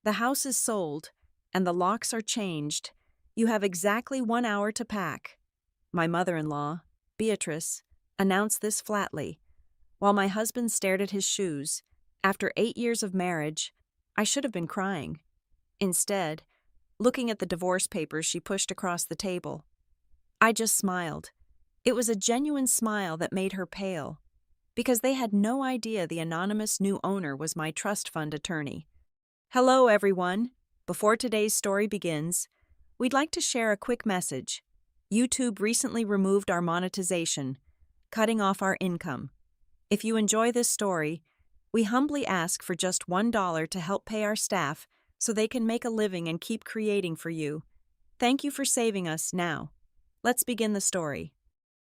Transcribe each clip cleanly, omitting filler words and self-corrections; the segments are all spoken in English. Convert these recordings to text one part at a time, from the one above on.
The house is sold, and the locks are changed. You have exactly 1 hour to pack. My mother-in-law, Beatrice, announced this flatly, while my husband stared at his shoes. After 8 years of marriage, I should have been crying. Instead, looking at the divorce papers she pushed across the table, I just smiled. It was a genuine smile that made her pale, because they had no idea the anonymous new owner was my trust fund attorney. Hello, everyone. Before today's story begins, we'd like to share a quick message. YouTube recently removed our monetization, cutting off our income. If you enjoy this story, we humbly ask for just $1 to help pay our staff so they can make a living and keep creating for you. Thank you for saving us now. Let's begin the story.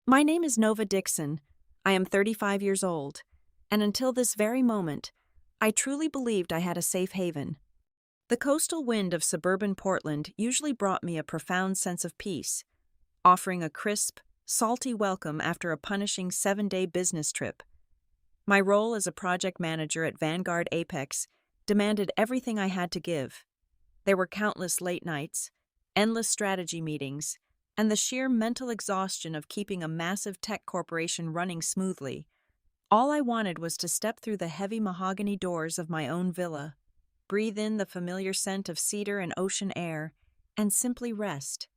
My name is Nova Dixon. I am 35 years old, and until this very moment, I truly believed I had a safe haven. The coastal wind of suburban Portland usually brought me a profound sense of peace, offering a crisp, salty welcome after a punishing 7-day business trip. My role as a project manager at Vanguard Apex demanded everything I had to give. There were countless late nights, endless strategy meetings, and the sheer mental exhaustion of keeping a massive tech corporation running smoothly. All I wanted was to step through the heavy mahogany doors of my own villa, breathe in the familiar scent of cedar and ocean air, and simply rest.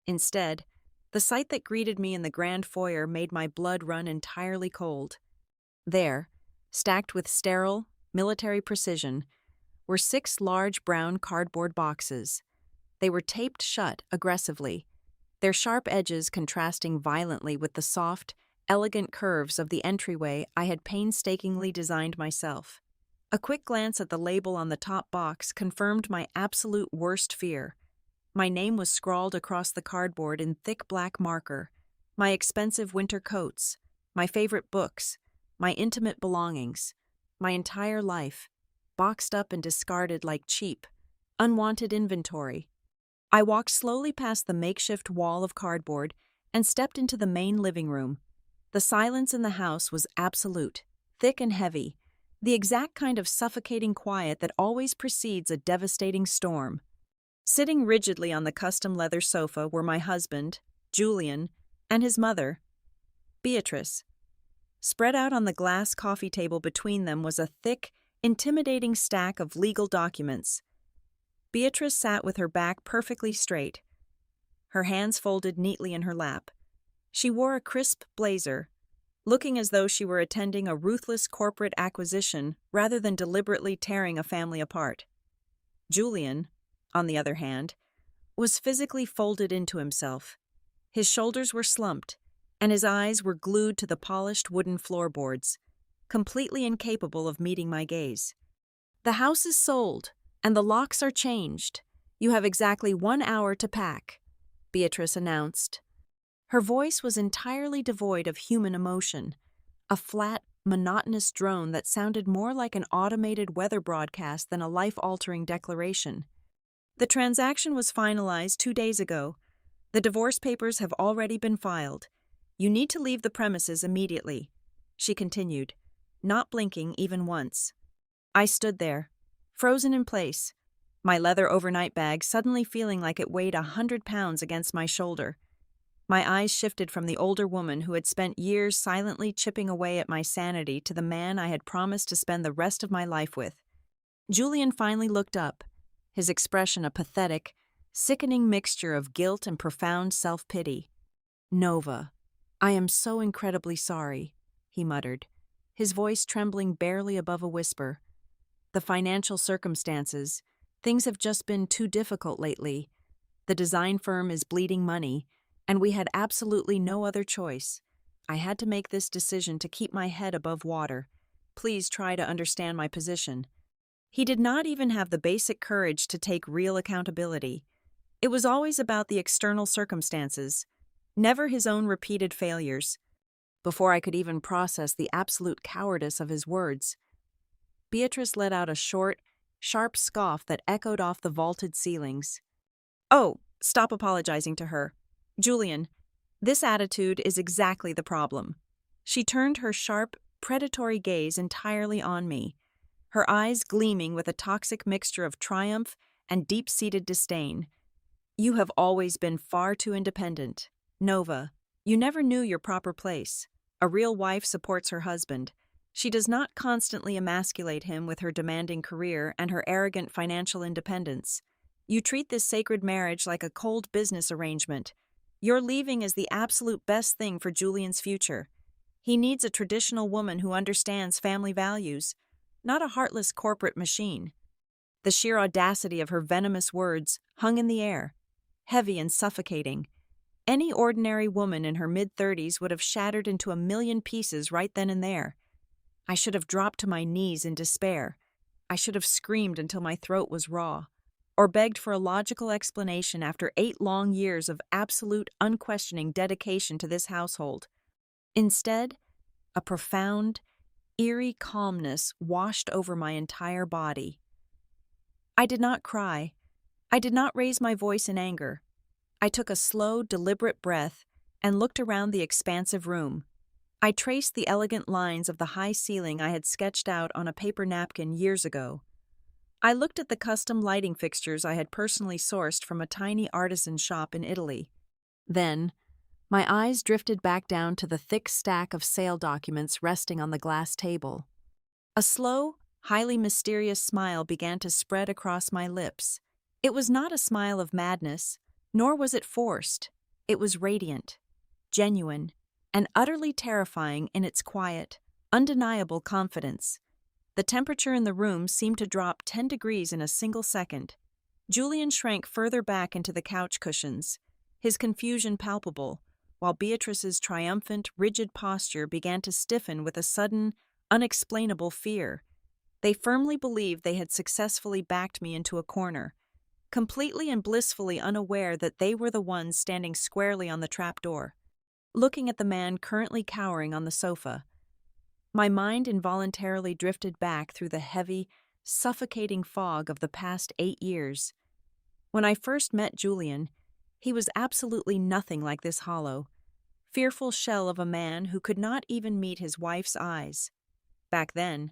Instead, the sight that greeted me in the grand foyer made my blood run entirely cold. There, stacked with sterile, military precision, were 6 large brown cardboard boxes. They were taped shut aggressively, their sharp edges contrasting violently with the soft, elegant curves of the entryway I had painstakingly designed myself. A quick glance at the label on the top box confirmed my absolute worst fear. My name was scrawled across the cardboard in thick black marker, my expensive winter coats, my favorite books, my intimate belongings, my entire life, boxed up and discarded like cheap, unwanted inventory. I walked slowly past the makeshift wall of cardboard and stepped into the main living room. The silence in the house was absolute, thick and heavy, the exact kind of suffocating quiet that always precedes a devastating storm. Sitting rigidly on the custom leather sofa were my husband, Julian, and his mother, Beatrice. Spread out on the glass coffee table between them was a thick, intimidating stack of legal documents. Beatrice sat with her back perfectly straight, her hands folded neatly in her lap. She wore a crisp blazer, looking as though she were attending a ruthless corporate acquisition rather than deliberately tearing a family apart. Julian, on the other hand, was physically folded into himself. His shoulders were slumped, and his eyes were glued to the polished wooden floorboards, completely incapable of meeting my gaze. "The house is sold, and the locks are changed. You have exactly 1 hour to pack," Beatrice announced. Her voice was entirely devoid of human emotion, a flat, monotonous drone that sounded more like an automated weather broadcast than a life-altering declaration. "The transaction was finalized 2 days ago. The divorce papers have already been filed. You need to leave the premises immediately," she continued, not blinking even once. I stood there, frozen in place, my leather overnight bag suddenly feeling like it weighed 100 pounds against my shoulder. My eyes shifted from the older woman who had spent years silently chipping away at my sanity to the man I had promised to spend the rest of my life with. Julian finally looked up, his expression a pathetic, sickening mixture of guilt and profound self-pity. "Nova, I am so incredibly sorry," he muttered, his voice trembling barely above a whisper. "The financial circumstances, things have just been too difficult lately. The design firm is bleeding money, and we had absolutely no other choice. I had to make this decision to keep my head above water. Please try to understand my position." He did not even have the basic courage to take real accountability. It was always about the external circumstances, never his own repeated failures. Before I could even process the absolute cowardice of his words, Beatrice let out a short, sharp scoff that echoed off the vaulted ceilings. "Oh, stop apologizing to her. Julian, this attitude is exactly the problem." She turned her sharp, predatory gaze entirely on me. her eyes gleaming with a toxic mixture of triumph and deep-seated disdain. "You have always been far too independent. Nova, you never knew your proper place. A real wife supports her husband. She does not constantly emasculate him with her demanding career and her arrogant financial independence. You treat this sacred marriage like a cold business arrangement. Your leaving is the absolute best thing for Julian's future. He needs a traditional woman who understands family values, not a heartless corporate machine." The sheer audacity of her venomous words hung in the air, heavy and suffocating. Any ordinary woman in her mid-30s would have shattered into a million pieces right then and there. I should have dropped to my knees in despair. I should have screamed until my throat was raw, or begged for a logical explanation after 8 long years of absolute, unquestioning dedication to this household. Instead, a profound, eerie calmness washed over my entire body. I did not cry. I did not raise my voice in anger. I took a slow, deliberate breath and looked around the expansive room. I traced the elegant lines of the high ceiling I had sketched out on a paper napkin years ago. I looked at the custom lighting fixtures I had personally sourced from a tiny artisan shop in Italy. Then, my eyes drifted back down to the thick stack of sale documents resting on the glass table. A slow, highly mysterious smile began to spread across my lips. It was not a smile of madness, nor was it forced. It was radiant, genuine, and utterly terrifying in its quiet, undeniable confidence. The temperature in the room seemed to drop 10 degrees in a single second. Julian shrank further back into the couch cushions, his confusion palpable, while Beatrice's triumphant, rigid posture began to stiffen with a sudden, unexplainable fear. They firmly believed they had successfully backed me into a corner, completely and blissfully unaware that they were the ones standing squarely on the trapdoor, looking at the man currently cowering on the sofa. My mind involuntarily drifted back through the heavy, suffocating fog of the past 8 years. When I first met Julian, he was absolutely nothing like this hollow, fearful shell of a man who could not even meet his wife's eyes. Back then,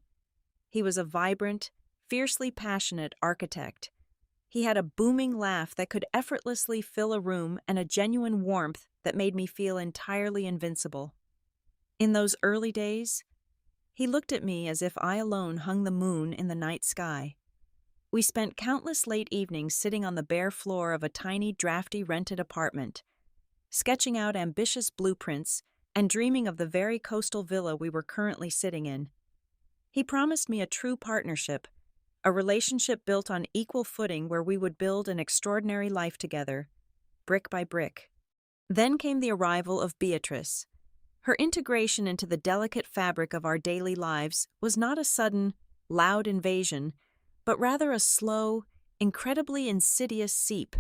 he was a vibrant, fiercely passionate architect. He had a booming laugh that could effortlessly fill a room and a genuine warmth that made me feel entirely invincible. In those early days, he looked at me as if I alone hung the moon in the night sky. We spent countless late evenings sitting on the bare floor of a tiny, drafty rented apartment, sketching out ambitious blueprints and dreaming of the very coastal villa we were currently sitting in. He promised me a true partnership, a relationship built on equal footing where we would build an extraordinary life together, brick by brick. Then came the arrival of Beatrice. Her integration into the delicate fabric of our daily lives was not a sudden, loud invasion, but rather a slow, incredibly insidious seep.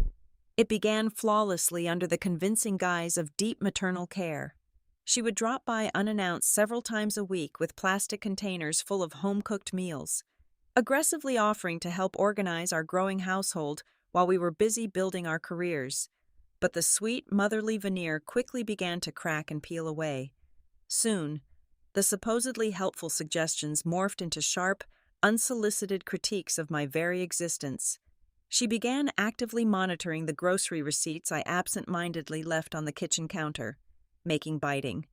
It began flawlessly under the convincing guise of deep maternal care. She would drop by unannounced several times a week with plastic containers full of home-cooked meals, aggressively offering to help organize our growing household while we were busy building our careers. But the sweet, motherly veneer quickly began to crack and peel away. Soon, the supposedly helpful suggestions morphed into sharp, unsolicited critiques of my very existence. She began actively monitoring the grocery receipts I absent-mindedly left on the kitchen counter, making biting,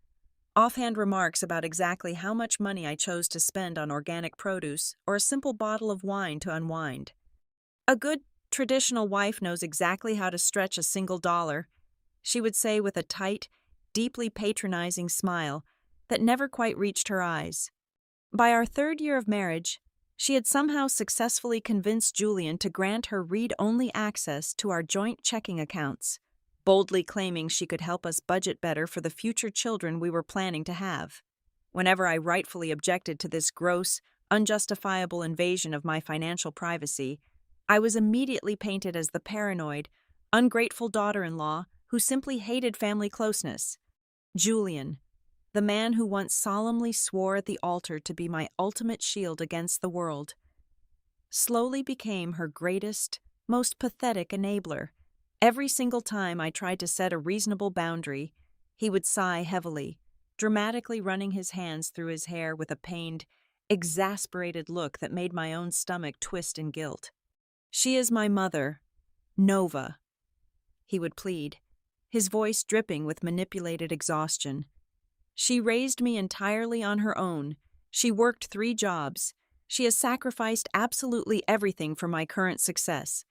offhand remarks about exactly how much money I chose to spend on organic produce or a simple bottle of wine to unwind. "A good, traditional wife knows exactly how to stretch a single dollar," she would say with a tight, deeply patronizing smile that never quite reached her eyes. By our 3rd year of marriage, she had somehow successfully convinced Julian to grant her read-only access to our joint checking accounts, boldly claiming she could help us budget better for the future children we were planning to have. Whenever I rightfully objected to this gross, unjustifiable invasion of my financial privacy, I was immediately painted as the paranoid, ungrateful daughter-in-law who simply hated family closeness. Julian, the man who once solemnly swore at the altar to be my ultimate shield against the world, slowly became her greatest, most pathetic enabler. Every single time I tried to set a reasonable boundary, he would sigh heavily, dramatically running his hands through his hair with a pained, exasperated look that made my own stomach twist in guilt. "She is my mother, Nova," he would plead, his voice dripping with manipulated exhaustion. "She raised me entirely on her own. She worked 3 jobs. She has sacrificed absolutely everything for my current success.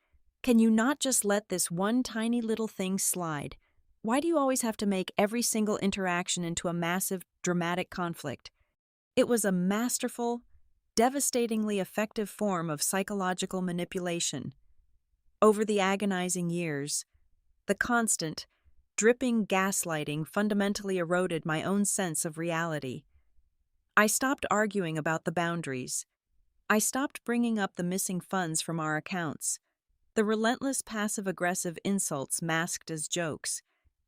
Can you not just let this one tiny little thing slide? Why do you always have to make every single interaction into a massive, dramatic conflict?" It was a masterful, devastatingly effective form of psychological manipulation. Over the agonizing years, the constant, dripping gaslighting fundamentally eroded my own sense of reality. I stopped arguing about the boundaries. I stopped bringing up the missing funds from our accounts, the relentless passive-aggressive insults masked as jokes,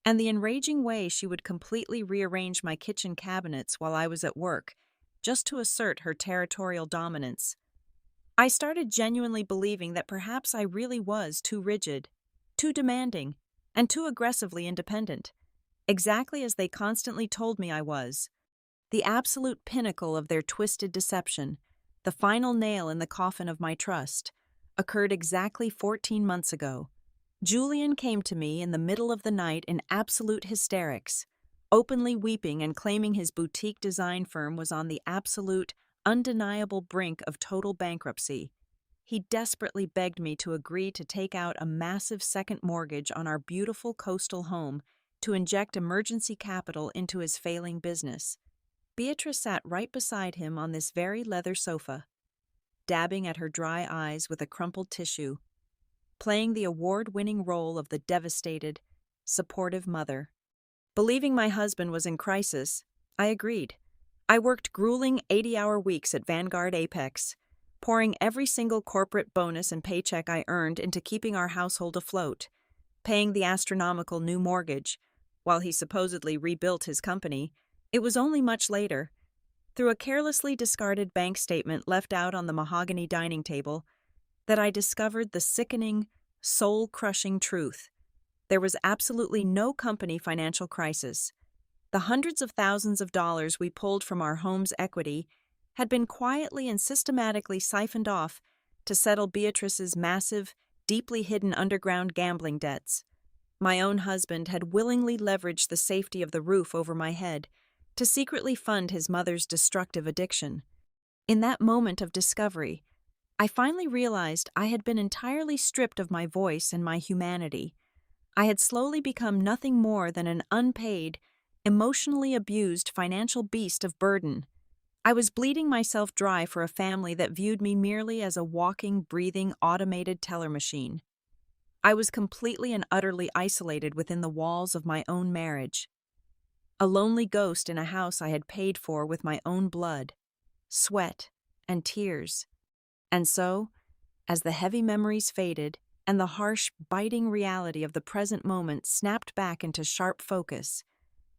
and the enraging way she would completely rearrange my kitchen cabinets while I was at work, just to assert her territorial dominance. I started genuinely believing that perhaps I really was too rigid, too demanding, and too aggressively independent, exactly as they constantly told me I was. The absolute pinnacle of their twisted deception, the final nail in the coffin of my trust, occurred exactly 14 months ago. Julian came to me in the middle of the night in absolute hysterics, openly weeping and claiming his boutique design firm was on the absolute, undeniable brink of total bankruptcy. He desperately begged me to agree to take out a massive second mortgage on our beautiful coastal home to inject emergency capital into his failing business. Beatrice sat right beside him on this very leather sofa, dabbing at her dry eyes with a crumpled tissue, playing the award-winning role of the devastated, supportive mother. Believing my husband was in crisis, I agreed. I worked grueling 80-hour weeks at Vanguard Apex, pouring every single corporate bonus and paycheck I earned into keeping our household afloat, paying the astronomical new mortgage. While he supposedly rebuilt his company, it was only much later, through a carelessly discarded bank statement left out on the mahogany dining table, that I discovered the sickening, soul-crushing truth. There was absolutely no company financial crisis. The hundreds of thousands of dollars we pulled from our home's equity had been quietly and systematically siphoned off to settle Beatrice's massive, deeply hidden underground gambling debts. My own husband had willingly leveraged the safety of the roof over my head to secretly fund his mother's destructive addiction. In that moment of discovery, I finally realized I had been entirely stripped of my voice and my humanity. I had slowly become nothing more than an unpaid, emotionally abused financial beast of burden. I was bleeding myself dry for a family that viewed me merely as a walking, breathing, automated teller machine. I was completely and utterly isolated within the walls of my own marriage. A lonely ghost in a house I had paid for with my own blood, sweat, and tears. And so, as the heavy memories faded, and the harsh, biting reality of the present moment snapped back into sharp focus,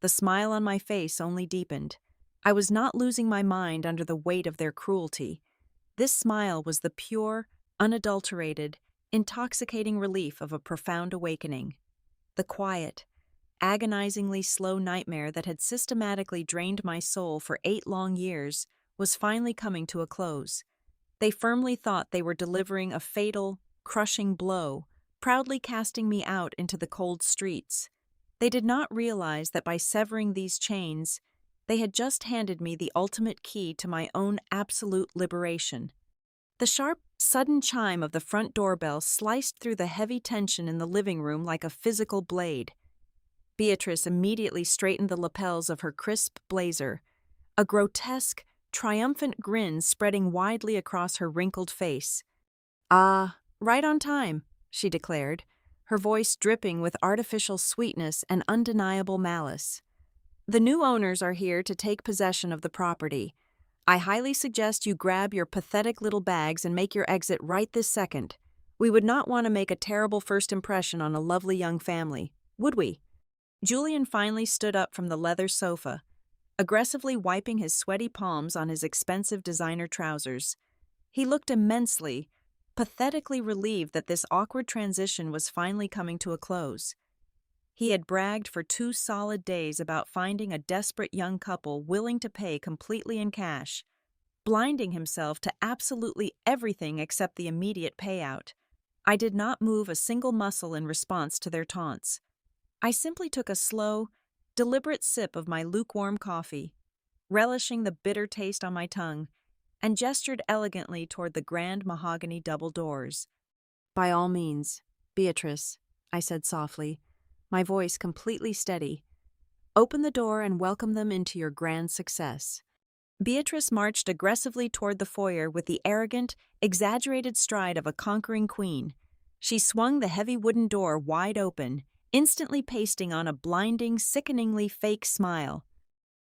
the smile on my face only deepened. I was not losing my mind under the weight of their cruelty. This smile was the pure, unadulterated, intoxicating relief of a profound awakening. The quiet, agonizingly slow nightmare that had systematically drained my soul for 8 long years was finally coming to a close. They firmly thought they were delivering a fatal, crushing blow, proudly casting me out into the cold streets. They did not realize that by severing these chains, they had just handed me the ultimate key to my own absolute liberation. The sharp, sudden chime of the front doorbell sliced through the heavy tension in the living room like a physical blade. Beatrice immediately straightened the lapels of her crisp blazer, a grotesque, triumphant grin spreading widely across her wrinkled face. "Ah, right on time," she declared, her voice dripping with artificial sweetness and undeniable malice. "The new owners are here to take possession of the property. I highly suggest you grab your pathetic little bags and make your exit right this second. We would not want to make a terrible first impression on a lovely young family, would we?" Julian finally stood up from the leather sofa, aggressively wiping his sweaty palms on his expensive designer trousers. He looked immensely, pathetically relieved that this awkward transition was finally coming to a close. He had bragged for 2 solid days about finding a desperate young couple willing to pay completely in cash. blinding himself to absolutely everything except the immediate payout. I did not move a single muscle in response to their taunts. I simply took a slow, deliberate sip of my lukewarm coffee, relishing the bitter taste on my tongue, and gestured elegantly toward the grand mahogany double doors. "By all means, Beatrice," I said softly, my voice completely steady. "Open the door and welcome them into your grand success." Beatrice marched aggressively toward the foyer with the arrogant, exaggerated stride of a conquering queen. She swung the heavy wooden door wide open, instantly pasting on a blinding, sickeningly fake smile.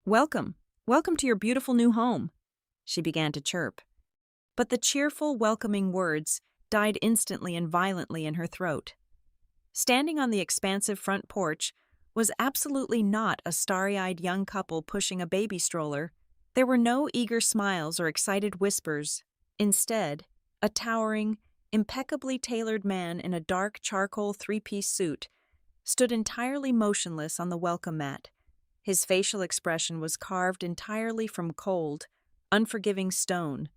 "Welcome, welcome to your beautiful new home," she began to chirp. But the cheerful, welcoming words died instantly and violently in her throat. Standing on the expansive front porch was absolutely not a starry-eyed young couple pushing a baby stroller. There were no eager smiles or excited whispers. Instead, a towering, impeccably tailored man in a dark charcoal three-piece suit stood entirely motionless on the welcome mat. His facial expression was carved entirely from cold, unforgiving stone,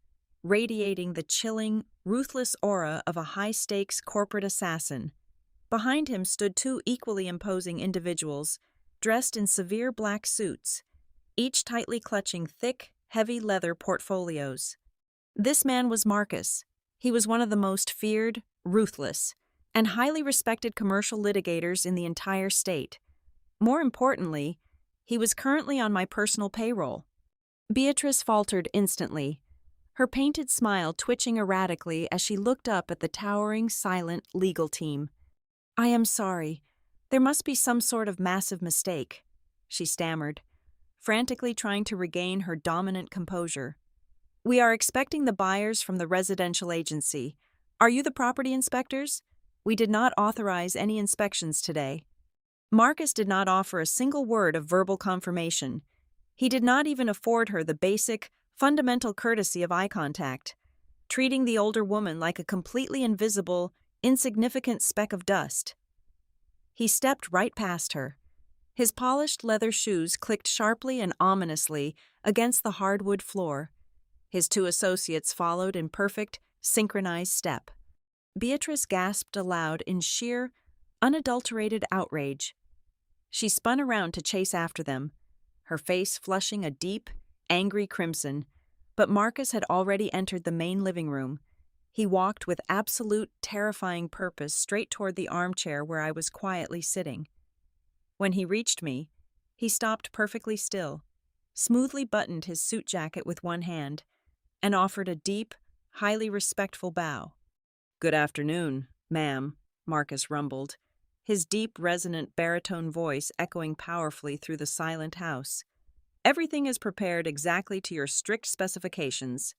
radiating the chilling, ruthless aura of a high-stakes corporate assassin. Behind him stood two equally imposing individuals, dressed in severe black suits, each tightly clutching thick, heavy leather portfolios. This man was Marcus. He was one of the most feared, ruthless, and highly respected commercial litigators in the entire state. More importantly, he was currently on my personal payroll. Beatrice faltered instantly, her painted smile twitching erratically as she looked up at the towering, silent legal team. "I am sorry. There must be some sort of massive mistake," she stammered, frantically trying to regain her dominant composure. "We are expecting the buyers from the residential agency. Are you the property inspectors? We did not authorize any inspections today." Marcus did not offer a single word of verbal confirmation. He did not even afford her the basic, fundamental courtesy of eye contact, treating the older woman like a completely invisible, insignificant speck of dust. He stepped right past her. His polished leather shoes clicked sharply and ominously against the hardwood floor. His two associates followed in perfect, synchronized step. Beatrice gasped aloud in sheer, unadulterated outrage. She spun around to chase after them, her face flushing a deep, angry crimson, but Marcus had already entered the main living room. He walked with absolute, terrifying purpose straight toward the armchair where I was quietly sitting. When he reached me, he stopped perfectly still, smoothly buttoned his suit jacket with one hand, and offered a deep, highly respectful bow. "Good afternoon, ma'am," Marcus rumbled, his deep, resonant baritone voice echoing powerfully through the silent house. "Everything is prepared exactly to your strict specifications."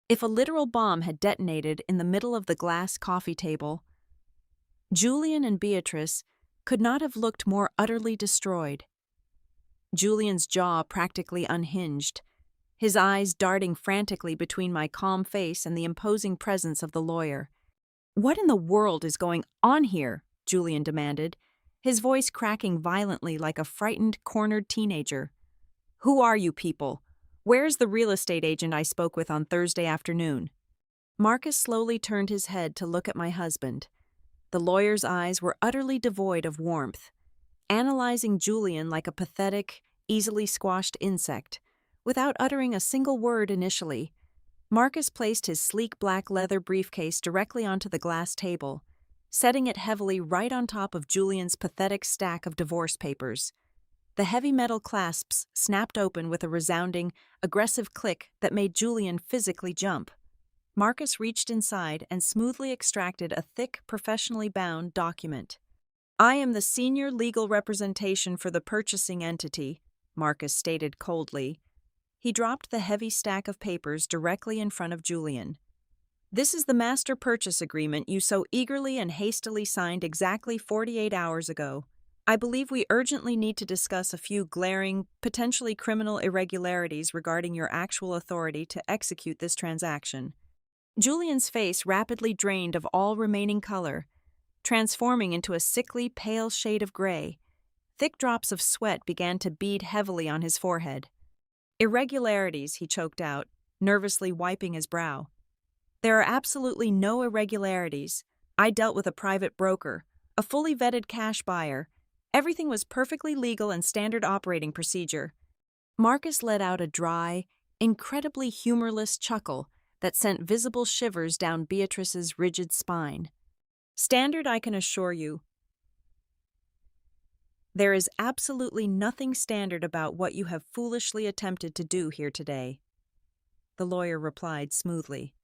If a literal bomb had detonated in the middle of the glass coffee table, Julian and Beatrice could not have looked more utterly destroyed. Julian's jaw practically unhinged, his eyes darting frantically between my calm face and the imposing presence of the lawyer. "What in the world is going on here?" Julian demanded, his voice cracking violently like a frightened, cornered teenager. "Who are you people? Where's the real estate agent I spoke with on Thursday afternoon?" Marcus slowly turned his head to look at my husband. The lawyer's eyes were utterly devoid of warmth, analyzing Julian like a pathetic, easily squashed insect. Without uttering a single word initially, Marcus placed his sleek black leather briefcase directly onto the glass table, setting it heavily right on top of Julian's pathetic stack of divorce papers. The heavy metal clasps snapped open with a resounding, aggressive click that made Julian physically jump. Marcus reached inside and smoothly extracted a thick, professionally bound document. "I am the senior legal representation for the purchasing entity," Marcus stated coldly. He dropped the heavy stack of papers directly in front of Julian. "This is the master purchase agreement you so eagerly and hastily signed exactly 48 hours ago. I believe we urgently need to discuss a few glaring, potentially criminal irregularities regarding your actual authority to execute this transaction." Julian's face rapidly drained of all remaining color, transforming into a sickly, pale shade of gray. Thick drops of sweat began to bead heavily on his forehead. "Irregularities," he choked out. nervously wiping his brow. There are absolutely no irregularities. I dealt with a private broker, a fully vetted cash buyer. Everything was perfectly legal and standard operating procedure. Marcus let out a dry, incredibly humorless chuckle that sent visible shivers down Beatrice's rigid spine. Standard, I can assure you. There is absolutely nothing standard about what you have foolishly attempted to do here today, the lawyer replied smoothly.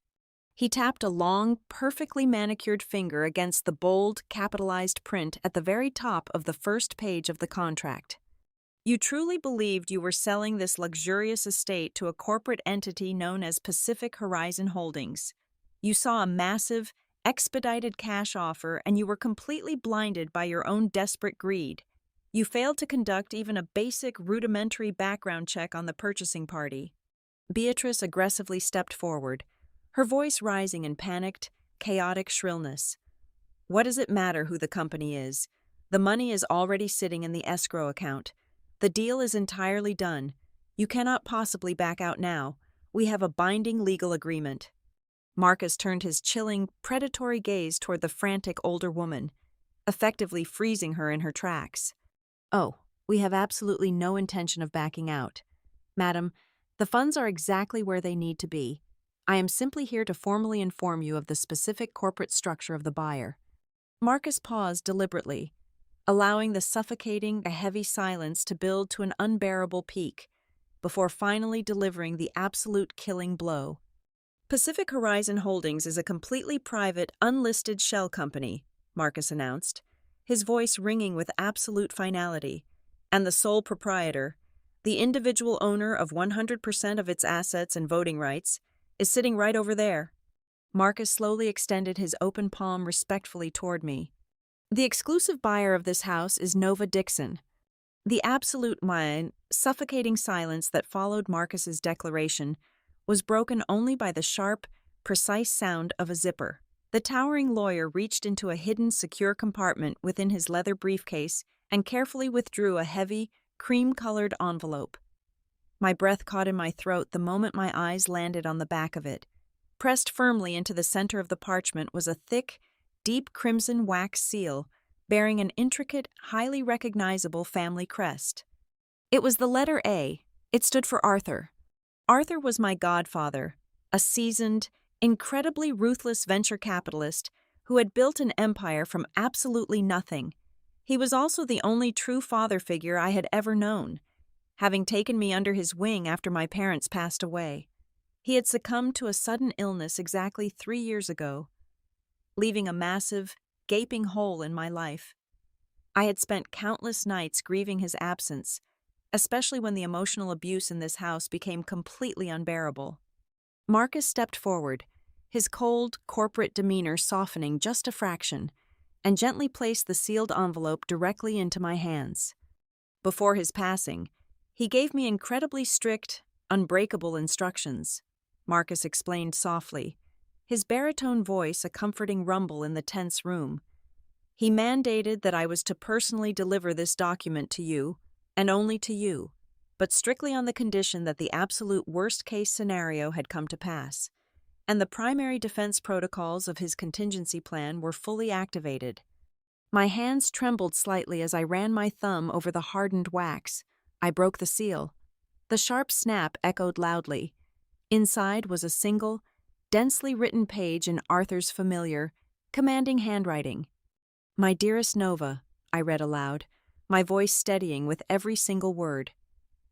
He tapped a long, perfectly manicured finger against the bold, capitalized print at the very top of the first page of the contract. You truly believed you were selling this luxurious estate to a corporate entity known as Pacific Horizon Holdings. You saw a massive, expedited cash offer, and you were completely blinded by your own desperate greed. You failed to conduct even a basic, rudimentary background check on the purchasing party. Beatrice aggressively stepped forward, her voice rising in panicked, chaotic shrillness. What does it matter who the company is? The money is already sitting in the escrow account. The deal is entirely done. You cannot possibly back out now. We have a binding legal agreement. Marcus turned his chilling, predatory gaze toward the frantic older woman, effectively freezing her in her tracks. Oh, we have absolutely no intention of backing out. Madam, the funds are exactly where they need to be. I am simply here to formally inform you of the specific corporate structure of the buyer. Marcus paused deliberately, allowing the suffocating, heavy silence to build to an unbearable peak, before finally delivering the absolute killing blow. Pacific Horizon Holdings is a completely private, unlisted shell company, Marcus announced, his voice ringing with absolute finality, and the sole proprietor, the individual owner of 100% of its assets and voting rights, is sitting right over there. Marcus slowly extended his open palm respectfully toward me. The exclusive buyer of this house is Nova Dixon. The absolute suffocating silence that followed Marcus's declaration was broken only by the sharp, precise sound of a zipper. The towering lawyer reached into a hidden, secure compartment within his leather briefcase and carefully withdrew a heavy, cream-colored envelope. My breath caught in my throat the moment my eyes landed on the back of it. Pressed firmly into the center of the parchment was a thick, deep crimson wax seal bearing an intricate, highly recognizable family crest. It was the letter A. It stood for Arthur. Arthur was my godfather, a seasoned, incredibly ruthless venture capitalist who had built an empire from absolutely nothing. He was also the only true father figure I had ever known, having taken me under his wing after my parents passed away. He had succumbed to a sudden illness exactly 3 years ago, leaving a massive, gaping hole in my life. I had spent countless nights grieving his absence, especially when the emotional abuse in this house became completely unbearable. Marcus stepped forward, his cold, corporate demeanor softening just a fraction, and gently placed the sealed envelope directly into my hands. Before his passing, he gave me incredibly strict, unbreakable instructions, Marcus explained softly, his baritone voice a comforting rumble in the tense room. He mandated that I was to personally deliver this document to you, and only to you, but strictly on the condition that the absolute worst-case scenario had come to pass, and the primary defense protocols of his contingency plan were fully activated. My hands trembled slightly as I ran my thumb over the hardened wax. I broke the seal. The sharp snap echoed loudly. Inside was a single, densely written page in Arthur's familiar, commanding handwriting. "My dearest Nova," I read aloud, my voice steadying with every single word.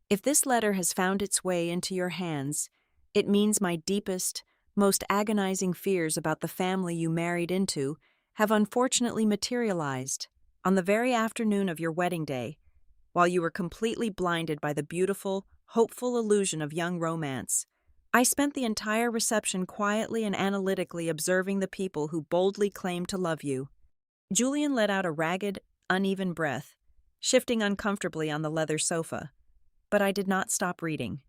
"If this letter has found its way into your hands, it means my deepest, most agonizing fears about the family you married into have unfortunately materialized on the very afternoon of your wedding day, while you were completely blinded by the beautiful, hopeful illusion of young romance. I spent the entire reception quietly and analytically observing the people who boldly claimed to love you." Julian let out a ragged, uneven breath, shifting uncomfortably on the leather sofa, but I did not stop reading.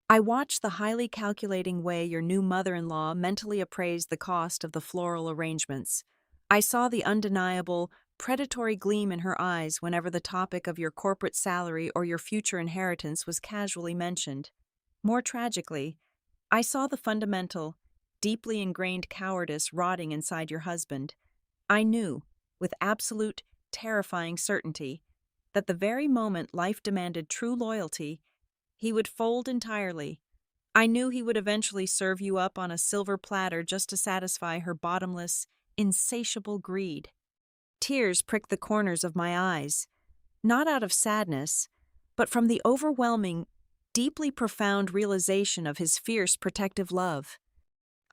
"I watched the highly calculating way your new mother-in-law mentally appraised the cost of the floral arrangements. I saw the undeniable, predatory gleam in her eyes whenever the topic of your corporate salary or your future inheritance was casually mentioned. More tragically, I saw the fundamental, deeply ingrained cowardice rotting inside your husband. I knew, with absolute, terrifying certainty, that the very moment life demanded true loyalty, he would fold entirely. I knew he would eventually serve you up on a silver platter just to satisfy her bottomless, insatiable greed. Tears pricked the corners of my eyes, not out of sadness, but from the overwhelming, deeply profound realization of his fierce protective love.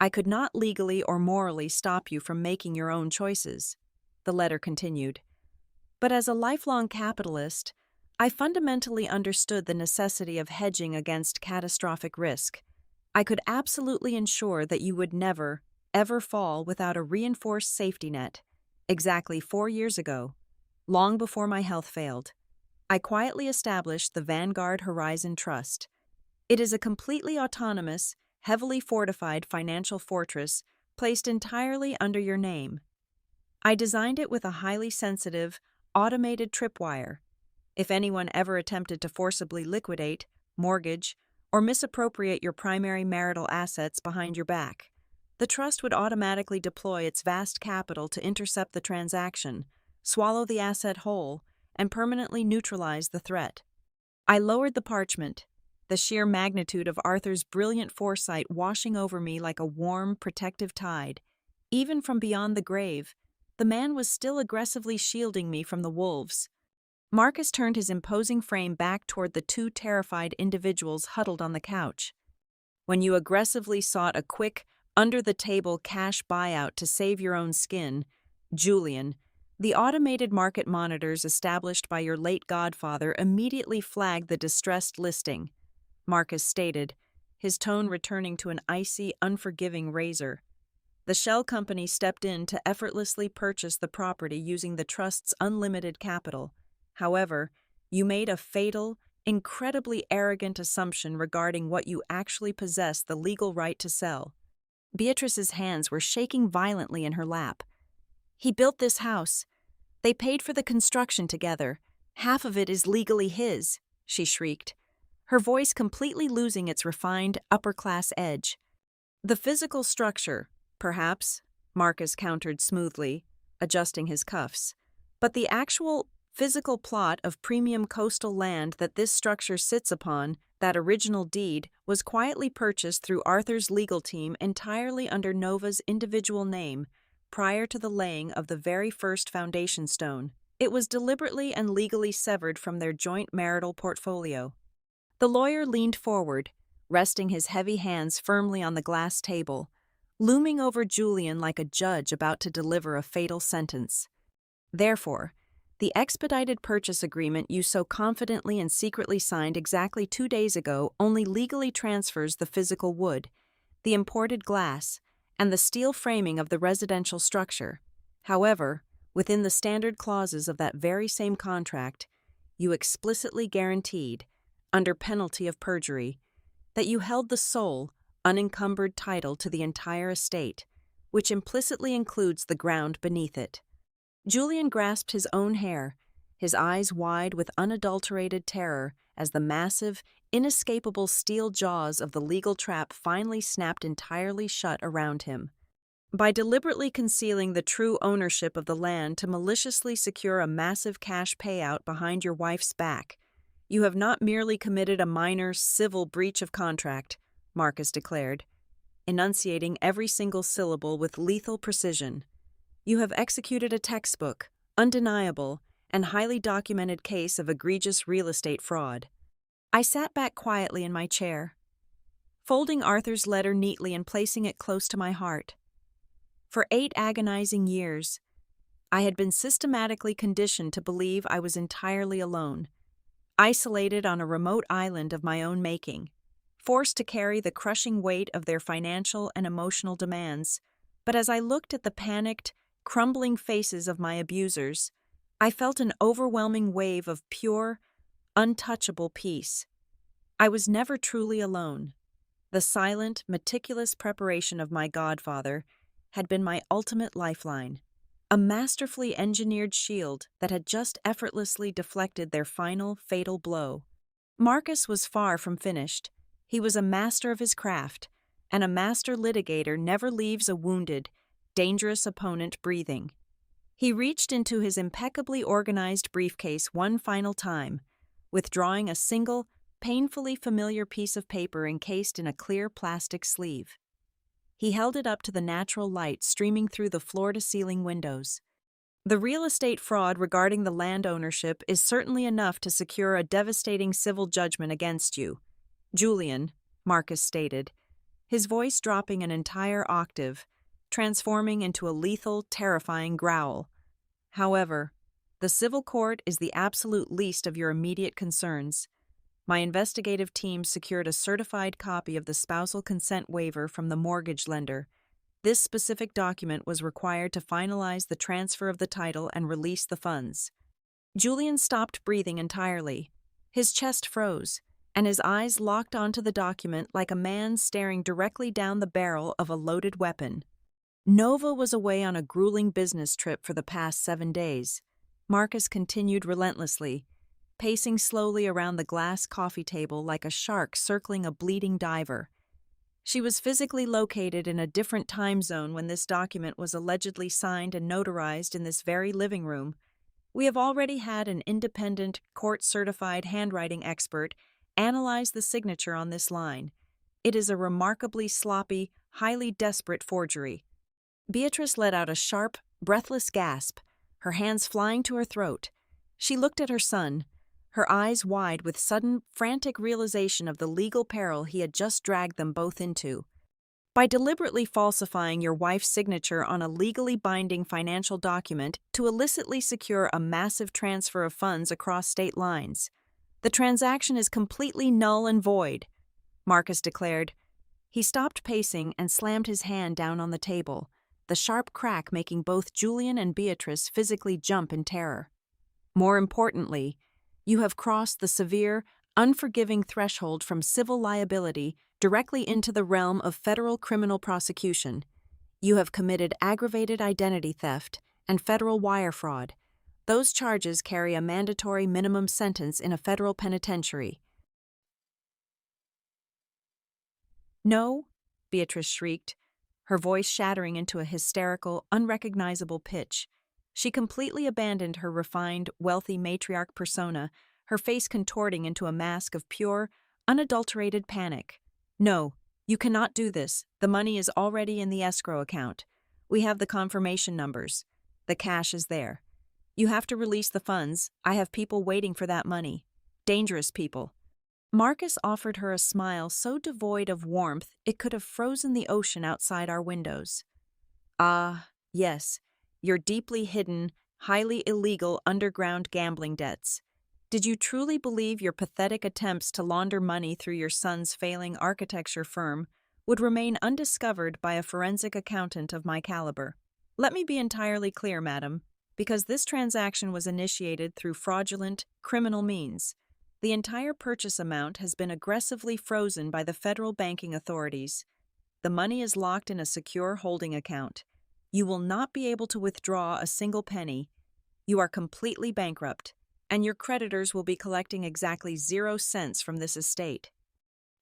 I could not legally or morally stop you from making your own choices, the letter continued. But as a lifelong capitalist, I fundamentally understood the necessity of hedging against catastrophic risk. I could absolutely ensure that you would never, ever fall without a reinforced safety net. Exactly 4 years ago, long before my health failed, I quietly established the Vanguard Horizon Trust. It is a completely autonomous, heavily fortified financial fortress placed entirely under your name. I designed it with a highly sensitive, automated tripwire. If anyone ever attempted to forcibly liquidate, mortgage, or misappropriate your primary marital assets behind your back, the trust would automatically deploy its vast capital to intercept the transaction, swallow the asset whole, and permanently neutralize the threat. I lowered the parchment, the sheer magnitude of Arthur's brilliant foresight washing over me like a warm, protective tide. Even from beyond the grave, the man was still aggressively shielding me from the wolves. Marcus turned his imposing frame back toward the two terrified individuals huddled on the couch. When you aggressively sought a quick, under-the-table cash buyout to save your own skin, Julian, the automated market monitors established by your late godfather immediately flagged the distressed listing, Marcus stated, his tone returning to an icy, unforgiving razor. The shell company stepped in to effortlessly purchase the property using the trust's unlimited capital. However, you made a fatal, incredibly arrogant assumption regarding what you actually possessed the legal right to sell. Beatrice's hands were shaking violently in her lap. He built this house. They paid for the construction together. Half of it is legally his, she shrieked, her voice completely losing its refined, upper-class edge. The physical structure, perhaps, Marcus countered smoothly, adjusting his cuffs, but the actual physical plot of premium coastal land that this structure sits upon, that original deed, was quietly purchased through Arthur's legal team entirely under Nova's individual name prior to the laying of the very first foundation stone. It was deliberately and legally severed from their joint marital portfolio. The lawyer leaned forward, resting his heavy hands firmly on the glass table, looming over Julian like a judge about to deliver a fatal sentence. Therefore, the expedited purchase agreement you so confidently and secretly signed exactly 2 days ago only legally transfers the physical wood, the imported glass, and the steel framing of the residential structure. However, within the standard clauses of that very same contract, you explicitly guaranteed, under penalty of perjury, that you held the sole, unencumbered title to the entire estate, which implicitly includes the ground beneath it. Julian grasped his own hair, his eyes wide with unadulterated terror as the massive, inescapable steel jaws of the legal trap finally snapped entirely shut around him. By deliberately concealing the true ownership of the land to maliciously secure a massive cash payout behind your wife's back, you have not merely committed a minor civil breach of contract, Marcus declared, enunciating every single syllable with lethal precision. You have executed a textbook, undeniable, and highly documented case of egregious real estate fraud. I sat back quietly in my chair, folding Arthur's letter neatly and placing it close to my heart. For 8 agonizing years, I had been systematically conditioned to believe I was entirely alone, isolated on a remote island of my own making, forced to carry the crushing weight of their financial and emotional demands. But as I looked at the panicked, crumbling faces of my abusers, I felt an overwhelming wave of pure, untouchable peace. I was never truly alone. The silent, meticulous preparation of my godfather had been my ultimate lifeline, a masterfully engineered shield that had just effortlessly deflected their final, fatal blow. Marcus was far from finished. He was a master of his craft, and a master litigator never leaves a wounded, dangerous opponent breathing. He reached into his impeccably organized briefcase one final time, withdrawing a single, painfully familiar piece of paper encased in a clear plastic sleeve. He held it up to the natural light streaming through the floor-to-ceiling windows. The real estate fraud regarding the land ownership is certainly enough to secure a devastating civil judgment against you, Julian, Marcus stated, his voice dropping an entire octave, transforming into a lethal, terrifying growl. However, the civil court is the absolute least of your immediate concerns. My investigative team secured a certified copy of the spousal consent waiver from the mortgage lender. This specific document was required to finalize the transfer of the title and release the funds. Julian stopped breathing entirely. His chest froze, and his eyes locked onto the document like a man staring directly down the barrel of a loaded weapon. Nova was away on a grueling business trip for the past 7 days. Marcus continued relentlessly, pacing slowly around the glass coffee table like a shark circling a bleeding diver. She was physically located in a different time zone when this document was allegedly signed and notarized in this very living room. We have already had an independent, court-certified handwriting expert analyze the signature on this line. It is a remarkably sloppy, highly desperate forgery. Beatrice let out a sharp, breathless gasp, her hands flying to her throat. She looked at her son, her eyes wide with sudden, frantic realization of the legal peril he had just dragged them both into. By deliberately falsifying your wife's signature on a legally binding financial document to illicitly secure a massive transfer of funds across state lines, the transaction is completely null and void, Marcus declared. He stopped pacing and slammed his hand down on the table, the sharp crack making both Julian and Beatrice physically jump in terror. More importantly, you have crossed the severe, unforgiving threshold from civil liability directly into the realm of federal criminal prosecution. You have committed aggravated identity theft and federal wire fraud. Those charges carry a mandatory minimum sentence in a federal penitentiary. No, Beatrice shrieked, her voice shattering into a hysterical, unrecognizable pitch. She completely abandoned her refined, wealthy matriarch persona, her face contorting into a mask of pure, unadulterated panic. No, you cannot do this. The money is already in the escrow account. We have the confirmation numbers. The cash is there. You have to release the funds. I have people waiting for that money. Dangerous people. Marcus offered her a smile so devoid of warmth it could have frozen the ocean outside our windows. Ah, yes, your deeply hidden, highly illegal underground gambling debts. Did you truly believe your pathetic attempts to launder money through your son's failing architecture firm would remain undiscovered by a forensic accountant of my caliber? Let me be entirely clear, madam, because this transaction was initiated through fraudulent, criminal means. The entire purchase amount has been aggressively frozen by the federal banking authorities. The money is locked in a secure holding account. You will not be able to withdraw a single penny. You are completely bankrupt, and your creditors will be collecting exactly 0 cents from this estate.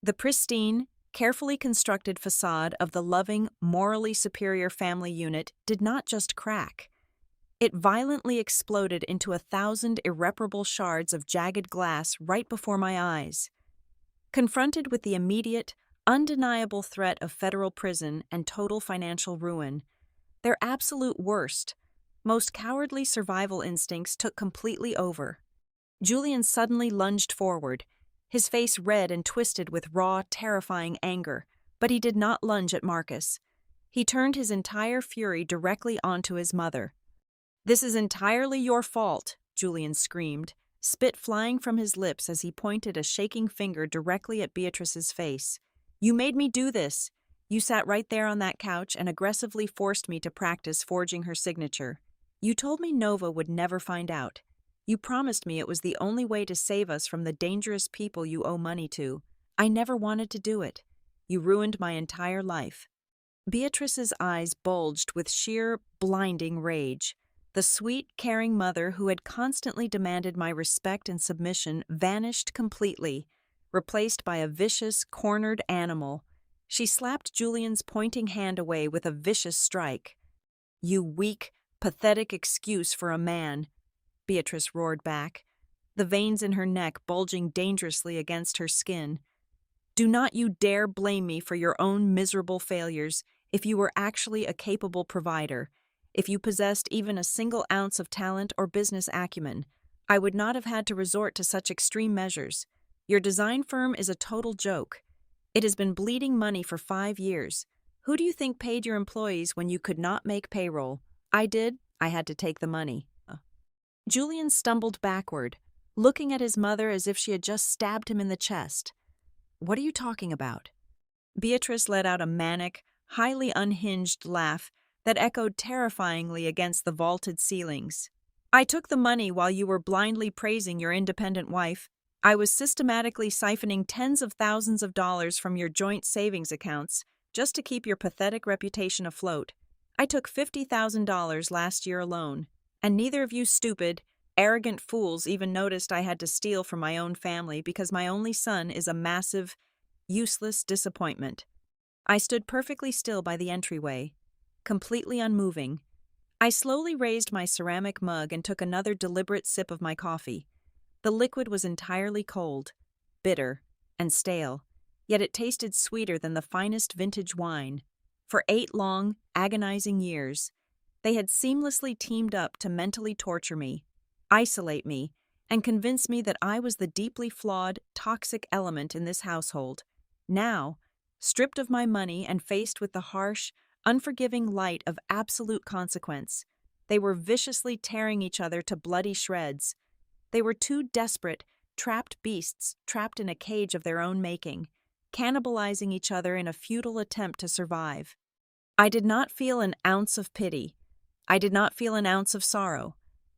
The pristine, carefully constructed facade of the loving, morally superior family unit did not just crack. It violently exploded into 1,000 irreparable shards of jagged glass right before my eyes. Confronted with the immediate, undeniable threat of federal prison and total financial ruin, their absolute worst, most cowardly survival instincts took completely over. Julian suddenly lunged forward, his face red and twisted with raw, terrifying anger, but he did not lunge at Marcus. He turned his entire fury directly onto his mother. "This is entirely your fault," Julian screamed, spit flying from his lips as he pointed a shaking finger directly at Beatrice's face. "You made me do this. You sat right there on that couch and aggressively forced me to practice forging her signature. You told me Nova would never find out. You promised me it was the only way to save us from the dangerous people you owe money to. I never wanted to do it. You ruined my entire life." Beatrice's eyes bulged with sheer, blinding rage. The sweet, caring mother who had constantly demanded my respect and submission vanished completely, replaced by a vicious, cornered animal. She slapped Julian's pointing hand away with a vicious strike. "You weak, pathetic excuse for a man," Beatrice roared back, the veins in her neck bulging dangerously against her skin. "Do not you dare blame me for your own miserable failures if you were actually a capable provider. If you possessed even a single ounce of talent or business acumen, I would not have had to resort to such extreme measures. Your design firm is a total joke. It has been bleeding money for 5 years. Who do you think paid your employees when you could not make payroll? I did. I had to take the money." Julian stumbled backward, looking at his mother as if she had just stabbed him in the chest. "What are you talking about?" Beatrice let out a manic, highly unhinged laugh that echoed terrifyingly against the vaulted ceilings. "I took the money while you were blindly praising your independent wife. I was systematically siphoning tens of thousands of dollars from your joint savings accounts just to keep your pathetic reputation afloat. I took $50,000 last year alone, and neither of you stupid, arrogant fools even noticed I had to steal from my own family because my only son is a massive, useless disappointment." I stood perfectly still by the entryway, completely unmoving. I slowly raised my ceramic mug and took another deliberate sip of my coffee. The liquid was entirely cold, bitter, and stale, yet it tasted sweeter than the finest vintage wine. For 8 long, agonizing years, they had seamlessly teamed up to mentally torture me, isolate me, and convince me that I was the deeply flawed, toxic element in this household. Now, stripped of my money and faced with the harsh, unforgiving light of absolute consequence, they were viciously tearing each other to bloody shreds. They were two desperate, trapped beasts trapped in a cage of their own making, cannibalizing each other in a futile attempt to survive. I did not feel an ounce of pity. I did not feel an ounce of sorrow.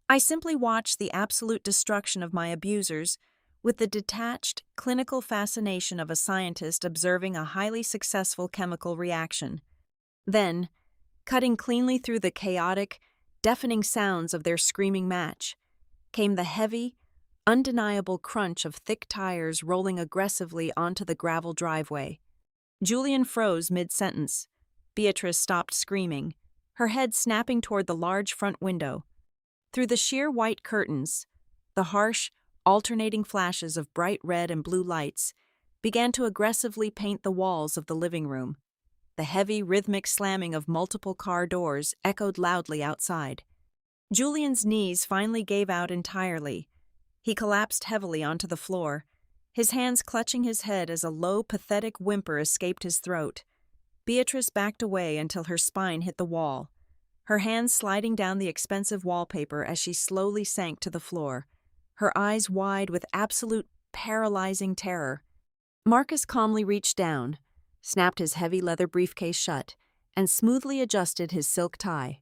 I simply watched the absolute destruction of my abusers with the detached, clinical fascination of a scientist observing a highly successful chemical reaction. Then, cutting cleanly through the chaotic, deafening sounds of their screaming match, came the heavy, undeniable crunch of thick tires rolling aggressively onto the gravel driveway. Julian froze mid-sentence. Beatrice stopped screaming, her head snapping toward the large front window. Through the sheer white curtains, the harsh, alternating flashes of bright red and blue lights began to aggressively paint the walls of the living room. The heavy, rhythmic slamming of multiple car doors echoed loudly outside. Julian's knees finally gave out entirely. He collapsed heavily onto the floor, his hands clutching his head as a low, pathetic whimper escaped his throat. Beatrice backed away until her spine hit the wall, her hands sliding down the expensive wallpaper as she slowly sank to the floor, her eyes wide with absolute, paralyzing terror. Marcus calmly reached down, snapped his heavy leather briefcase shut, and smoothly adjusted his silk tie.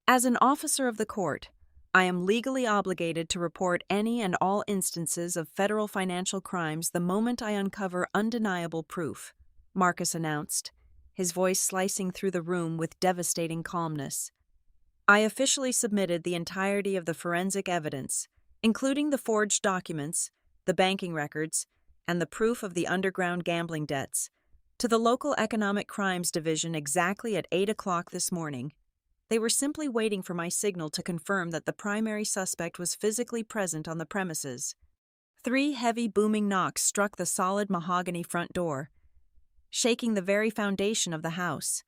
"As an officer of the court, I am legally obligated to report any and all instances of federal financial crimes the moment I uncover undeniable proof," Marcus announced, his voice slicing through the room with devastating calmness. "I officially submitted the entirety of the forensic evidence, including the forged documents, the banking records, and the proof of the underground gambling debts, to the local Economic Crimes Division exactly at 8 o'clock this morning. They were simply waiting for my signal to confirm that the primary suspect was physically present on the premises." 3 heavy booming knocks struck the solid mahogany front door, shaking the very foundation of the house.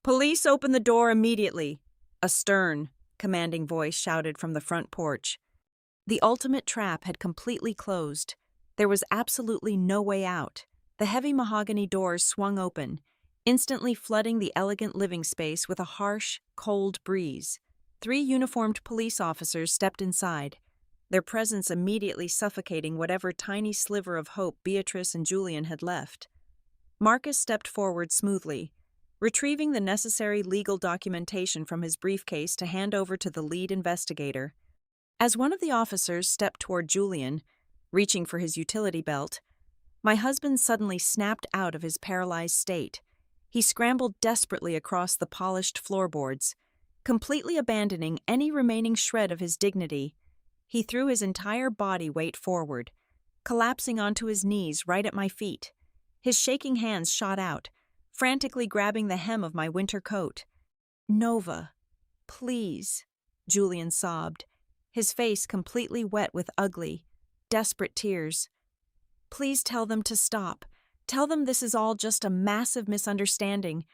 "Police, open the door immediately!" a stern, commanding voice shouted from the front porch. The ultimate trap had completely closed. There was absolutely no way out. The heavy mahogany doors swung open, instantly flooding the elegant living space with a harsh, cold breeze. 3 uniformed police officers stepped inside, their presence immediately suffocating whatever tiny sliver of hope Beatrice and Julian had left. Marcus stepped forward smoothly, retrieving the necessary legal documentation from his briefcase to hand over to the lead investigator. As one of the officers stepped toward Julian, reaching for his utility belt, my husband suddenly snapped out of his paralyzed state. He scrambled desperately across the polished floorboards, completely abandoning any remaining shred of his dignity. He threw his entire body weight forward, collapsing onto his knees right at my feet. His shaking hands shot out, frantically grabbing the hem of my winter coat. "Nova, please," Julian sobbed, his face completely wet with ugly, desperate tears. "Please tell them to stop. Tell them this is all just a massive misunderstanding.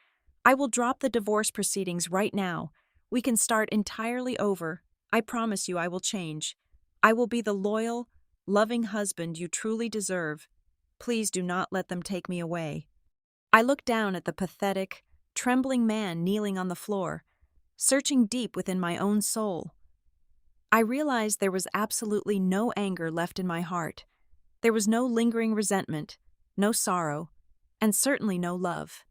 I will drop the divorce proceedings right now. We can start entirely over. I promise you I will change. I will be the loyal, loving husband you truly deserve. Please do not let them take me away." I looked down at the pathetic, trembling man kneeling on the floor, searching deep within my own soul. I realized there was absolutely no anger left in my heart. There was no lingering resentment, no sorrow, and certainly no love.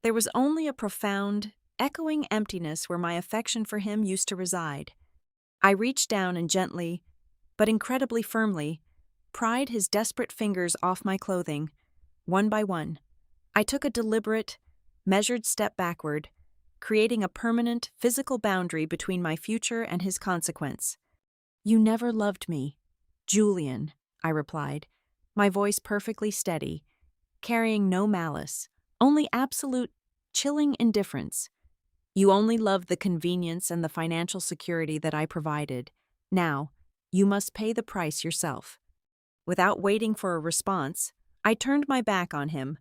There was only a profound, echoing emptiness where my affection for him used to reside. I reached down and gently, but incredibly firmly, pried his desperate fingers off my clothing, one by one. I took a deliberate, measured step backward, creating a permanent, physical boundary between my future and his consequence. "You never loved me, Julian," I replied, my voice perfectly steady, carrying no malice, only absolute, chilling indifference. "You only loved the convenience and the financial security that I provided. Now, you must pay the price yourself." Without waiting for a response, I turned my back on him.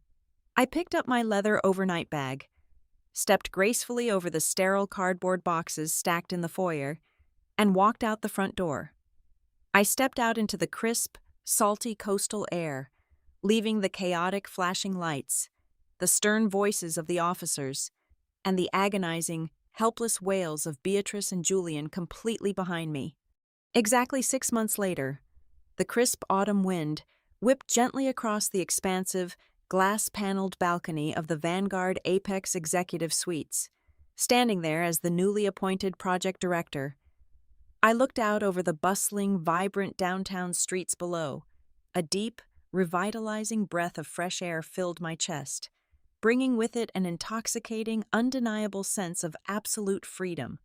I picked up my leather overnight bag, stepped gracefully over the sterile cardboard boxes stacked in the foyer, and walked out the front door. I stepped out into the crisp, salty coastal air, leaving the chaotic flashing lights, the stern voices of the officers, and the agonizing, helpless wails of Beatrice and Julian completely behind me. Exactly 6 months later, the crisp autumn wind whipped gently across the expansive, glass-paneled balcony of the Vanguard Apex Executive Suites. Standing there as the newly appointed project director, I looked out over the bustling, vibrant downtown streets below. A deep, revitalizing breath of fresh air filled my chest, bringing with it an intoxicating, undeniable sense of absolute freedom.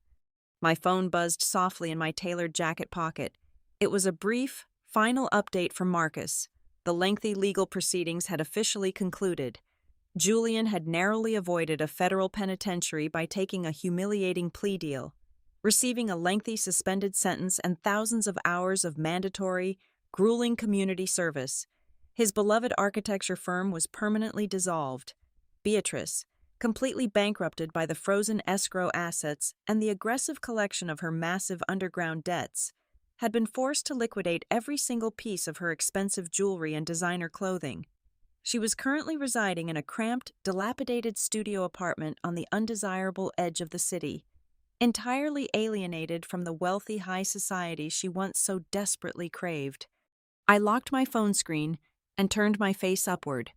My phone buzzed softly in my tailored jacket pocket. It was a brief, final update from Marcus. The lengthy legal proceedings had officially concluded. Julian had narrowly avoided a federal penitentiary by taking a humiliating plea deal, receiving a lengthy suspended sentence and thousands of hours of mandatory, grueling community service. His beloved architecture firm was permanently dissolved. Beatrice, completely bankrupted by the frozen escrow assets and the aggressive collection of her massive underground debts, had been forced to liquidate every single piece of her expensive jewelry and designer clothing. She was currently residing in a cramped, dilapidated studio apartment on the undesirable edge of the city, entirely alienated from the wealthy high society she once so desperately craved. I locked my phone screen and turned my face upward,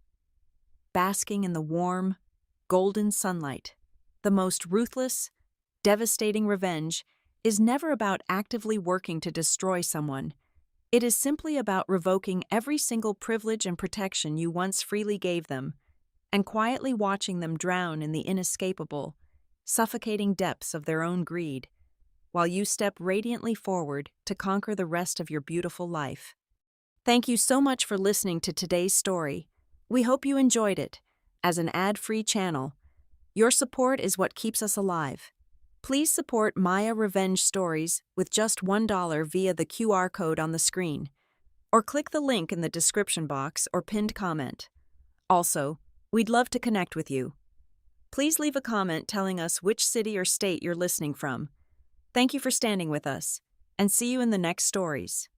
basking in the warm, golden sunlight. The most ruthless, devastating revenge is never about actively working to destroy someone. It is simply about revoking every single privilege and protection you once freely gave them, and quietly watching them drown in the inescapable, suffocating depths of their own greed, while you step radiantly forward to conquer the rest of your beautiful life. Thank you so much for listening to today's story. We hope you enjoyed it. As an ad-free channel, your support is what keeps us alive. Please support Maya Revenge Stories with just $1 via the QR code on the screen, or click the link in the description box or pinned comment. Also, we'd love to connect with you. Please leave a comment telling us which city or state you're listening from. Thank you for standing with us, and see you in the next stories.